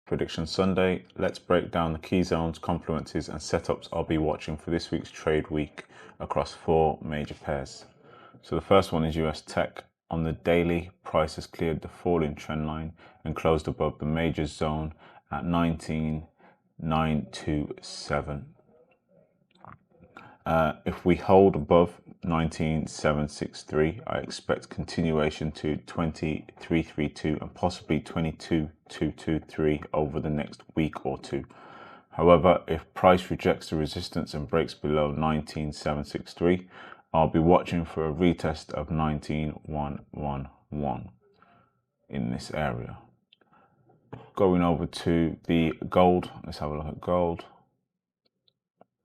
Prediction Sunday. Let's break down the key zones, confluences and setups I'll be watching for this week's trade week across 4 major pairs. So the first one is USTEC. On the daily, price has cleared the falling trend line and closed above the major zone at 19,927. If we hold above 19,763, I expect continuation to 2332 and possibly 22,223 over the next week or two. However, if price rejects the resistance and breaks below 19,763, I'll be watching for a retest of 19,111 in this area. Going over to the gold, let's have a look at gold.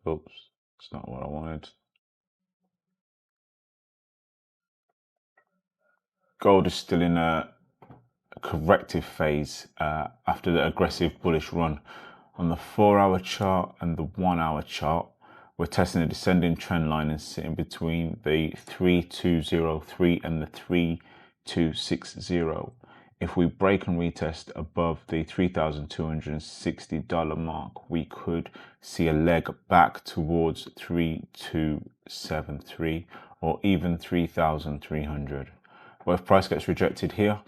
Oops, it's not what I wanted. Gold is still in a corrective phase after the aggressive bullish run. On the 4-hour chart and the 1-hour chart, we're testing a descending trend line and sitting between the 3203 and the 3260. If we break and retest above the $3,260 mark, we could see a leg back towards 3273 or even 3,300. But if price gets rejected here,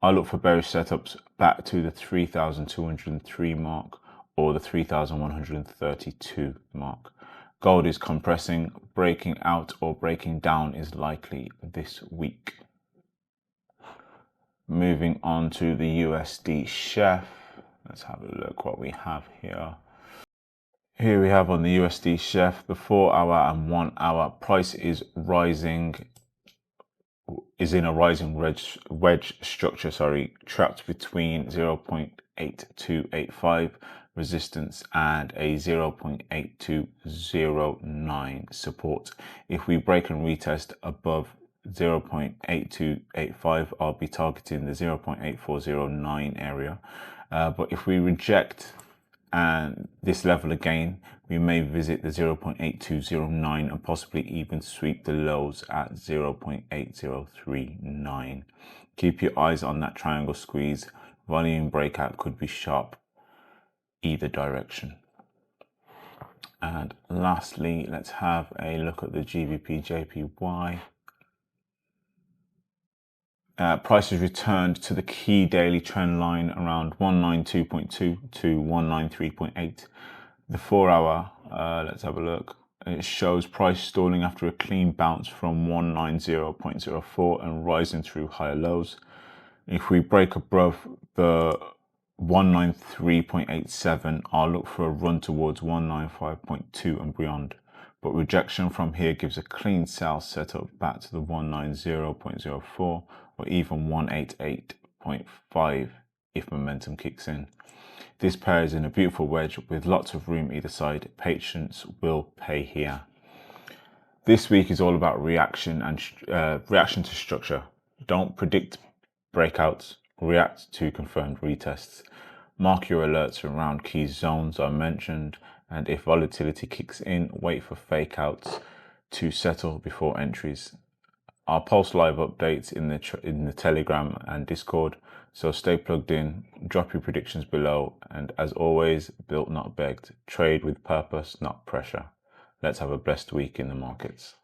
I look for bearish setups back to the 3,203 mark or the 3,132 mark. Gold is compressing, breaking out or breaking down is likely this week. Moving on to the USDCHF. Let's have a look what we have here. Here we have on the USDCHF, the 4-hour and 1-hour price is in a rising wedge structure, trapped between 0.8285 resistance and a 0.8209 support. If we break and retest above 0.8285, I'll be targeting the 0.8409 area. But if we reject this level again, we may visit the 0.8209 and possibly even sweep the lows at 0.8039. Keep your eyes on that triangle squeeze. Volume breakout could be sharp either direction. And lastly, let's have a look at the GBPJPY. Price has returned to the key daily trend line around 192.2 to 193.8. The 4-hour, let's have a look. It shows price stalling after a clean bounce from 190.04 and rising through higher lows. If we break above the 193.87, I'll look for a run towards 195.2 and beyond. But rejection from here gives a clean sell setup back to the 190.04 or even 188.5 if momentum kicks in. This pair is in a beautiful wedge with lots of room either side. Patience will pay here. This week is all about reaction and reaction to structure. Don't predict breakouts, react to confirmed retests. Mark your alerts around key zones I mentioned, and if volatility kicks in, wait for fake outs to settle before entries. I'll post live updates in the Telegram and Discord, so stay plugged in, drop your predictions below, and as always, built not begged. Trade with purpose, not pressure. Let's have a blessed week in the markets.